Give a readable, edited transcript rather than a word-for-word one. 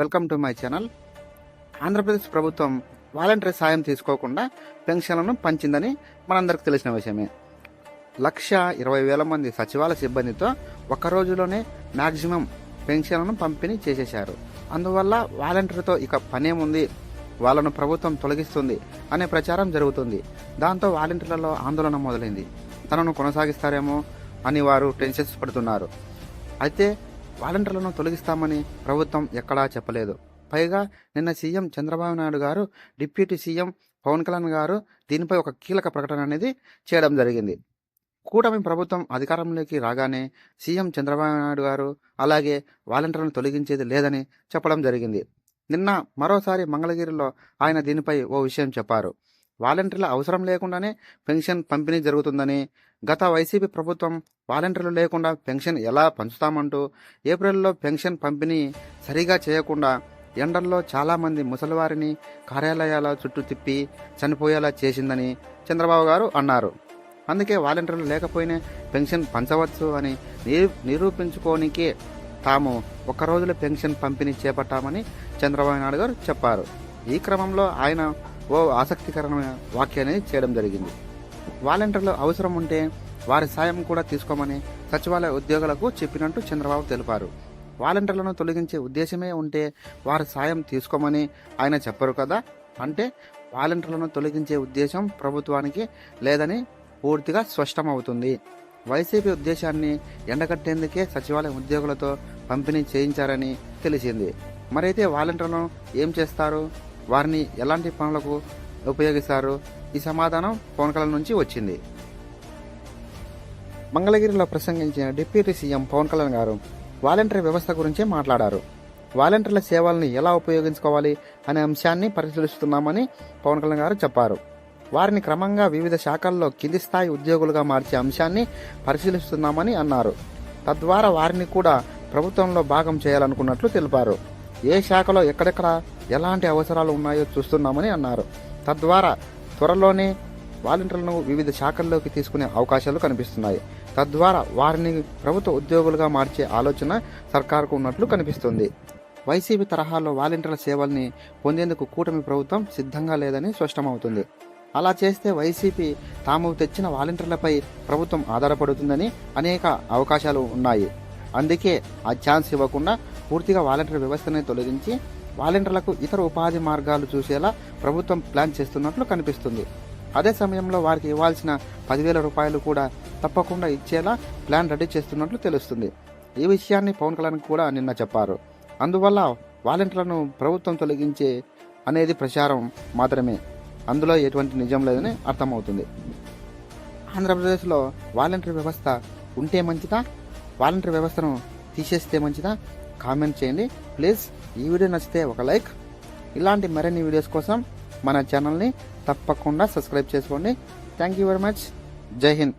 Welcome to my channel. Andhra Pradesh ప్రభుత్వం voluntary సాయం తీసుకోకుండా పెన్షన్లను పంచిందని మనందరికి తెలిసిన విషయమే. 1,20,000 మంది సచివాలయ సిబ్బందితో ఒక్క రోజులోనే మ్యాక్సిమం పెన్షన్లను పంపిణీ చేసేశారు. అందువల్ల వాలంటరీతో ఇక పనేముంది, వాళ్ళను ప్రభుత్వం తొలగిస్తుంది అనే ప్రచారం జరుగుతుంది. దాంతో వాలంటీర్లలో ఆందోళన మొదలైంది. తనను కొనసాగిస్తారేమో అని వారు టెన్షన్స్ పడుతున్నారు. అయితే వాలంటీర్లను తొలగిస్తామని ప్రభుత్వం ఎక్కడా చెప్పలేదు. పైగా నిన్న సీఎం చంద్రబాబు నాయుడు గారు, డిప్యూటీ సీఎం పవన్ కళ్యాణ్ గారు దీనిపై ఒక కీలక ప్రకటన అనేది చేయడం జరిగింది. కూటమి ప్రభుత్వం అధికారంలోకి రాగానే సీఎం చంద్రబాబు నాయుడు గారు అలాగే వాలంటీర్లను తొలగించేది లేదని చెప్పడం జరిగింది. నిన్న మరోసారి మంగళగిరిలో ఆయన దీనిపై ఓ విషయం చెప్పారు. వాలంటీర్ల అవసరం లేకుండానే పెన్షన్ పంపిణీ జరుగుతుందని, గత వైసీపీ ప్రభుత్వం వాలంటీర్లు లేకుండా పెన్షన్ ఎలా పంచుతామంటూ ఏప్రిల్లో పెన్షన్ పంపిణీ సరిగా చేయకుండా ఎండల్లో చాలామంది ముసలివారిని కార్యాలయాల చుట్టూ తిప్పి చనిపోయేలా చేసిందని చంద్రబాబు గారు అన్నారు. అందుకే వాలంటీర్లు లేకపోయినా పెన్షన్ పంచవచ్చు అని నిరూపించుకోనికే తాము ఒక్క రోజులో పెన్షన్ పంపిణీ చేపట్టామని చంద్రబాబు నాయుడు గారు చెప్పారు. ఈ క్రమంలో ఆయన ఓ ఆసక్తికరమైన వ్యాఖ్యాన్ని చేయడం జరిగింది. వాలంటీర్లు అవసరం ఉంటే వారి సాయం కూడా తీసుకోమని సచివాలయ ఉద్యోగులకు చెప్పినట్టు చంద్రబాబు తెలిపారు. వాలంటీర్లను తొలగించే ఉద్దేశమే ఉంటే వారి సాయం తీసుకోమని ఆయన చెప్పరు కదా. అంటే వాలంటీర్లను తొలగించే ఉద్దేశం ప్రభుత్వానికి లేదని పూర్తిగా స్పష్టమవుతుంది. వైసీపీ ఉద్దేశాన్ని ఎండగట్టేందుకే సచివాలయ ఉద్యోగులతో పంపిణీ చేయించారని తెలిసింది. మరైతే వాలంటీర్లను ఏం చేస్తారు, వారిని ఎలాంటి పనులకు ఉపయోగిస్తారు? ఈ సమాధానం పవన్ కళ్యాణ్ నుంచి వచ్చింది. మంగళగిరిలో ప్రసంగించిన డిప్యూటీ సీఎం పవన్ కళ్యాణ్ గారు వాలంటరీ వ్యవస్థ గురించి మాట్లాడారు. వాలంటీర్ల సేవలను ఎలా ఉపయోగించుకోవాలి అనే అంశాన్ని పరిశీలిస్తున్నామని పవన్ కళ్యాణ్ గారు చెప్పారు. వారిని క్రమంగా వివిధ శాఖల్లో కింది స్థాయి ఉద్యోగులుగా మార్చే అంశాన్ని పరిశీలిస్తున్నామని అన్నారు. తద్వారా వారిని కూడా ప్రభుత్వంలో భాగం చేయాలనుకున్నట్లు తెలిపారు. ఏ శాఖలో ఎక్కడెక్కడ ఎలాంటి అవసరాలు ఉన్నాయో చూస్తున్నామని అన్నారు. తద్వారా త్వరలోనే వాలంటీర్లను వివిధ శాఖల్లోకి తీసుకునే అవకాశాలు కనిపిస్తున్నాయి. తద్వారా వారిని ప్రభుత్వ ఉద్యోగులుగా మార్చే ఆలోచన సర్కారుకు ఉన్నట్లు కనిపిస్తుంది. వైసీపీ తరహాలో వాలంటీర్ల సేవల్ని పొందేందుకు కూటమి ప్రభుత్వం సిద్ధంగా లేదని స్పష్టమవుతుంది. అలా చేస్తే వైసీపీ తాము తెచ్చిన వాలంటీర్లపై ప్రభుత్వం ఆధారపడుతుందని అనేక అవకాశాలు ఉన్నాయి. అందుకే ఆ ఛాన్స్ ఇవ్వకుండా పూర్తిగా వాలంటీర్ వ్యవస్థని తొలగించి వాలంటీర్లకు ఇతర ఉపాధి మార్గాలు చూసేలా ప్రభుత్వం ప్లాన్ చేస్తున్నట్లు కనిపిస్తుంది. అదే సమయంలో వారికి ఇవ్వాల్సిన 10,000 రూపాయలు కూడా తప్పకుండా ఇచ్చేలా ప్లాన్ రెడీ చేస్తున్నట్లు తెలుస్తుంది. ఈ విషయాన్ని పవన్ కళ్యాణ్ కూడా నిన్న చెప్పారు. అందువల్ల వాలంటీర్లను ప్రభుత్వం తొలగించే అనేది ప్రచారం మాత్రమే, అందులో ఎటువంటి నిజం లేదని అర్థమవుతుంది. ఆంధ్రప్రదేశ్లో వాలంటీర్ వ్యవస్థ ఉంటే మంచిదా, వాలంటీర్ వ్యవస్థను తీసేస్తే మంచిదా? కామెంట్ చేయండి ప్లీజ్. ఈ వీడియో నచ్చితే ఒక లైక్. ఇలాంటి మరిన్ని వీడియోస్ కోసం మన ఛానల్ని తప్పకుండా సబ్స్క్రైబ్ చేసుకోండి. Thank you very much. జై హింద్.